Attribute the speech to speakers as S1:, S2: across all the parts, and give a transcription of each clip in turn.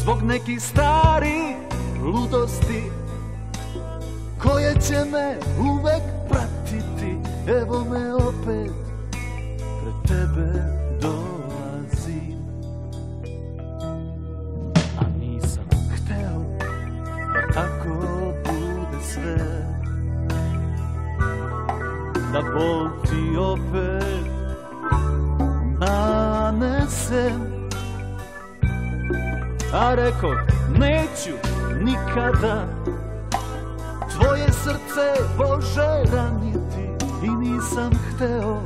S1: zbog nekih starih ludosti koje će me uvek pratiti. Evo me opet pred tebe dolazim, a nisam hteo da tako bude sve, da bol ti opet nanesem. A rekao, neću nikada tvoje srce, Bože, raniti, i nisam hteo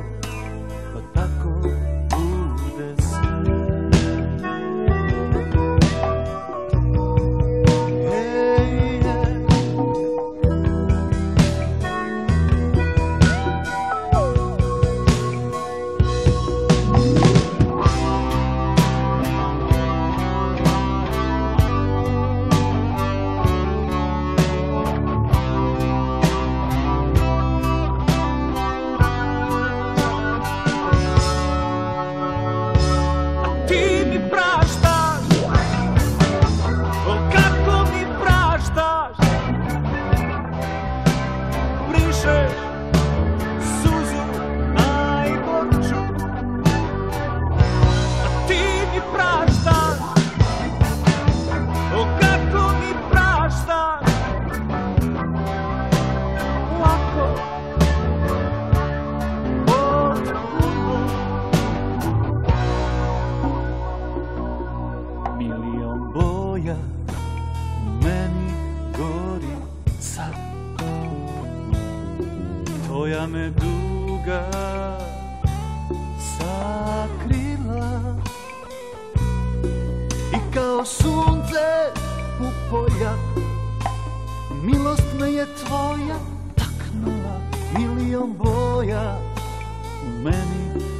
S1: da tako bude sve. Tvoja me duga sakrila i kao sunce u polja milost me je tvoja taknula. Milion boja u meni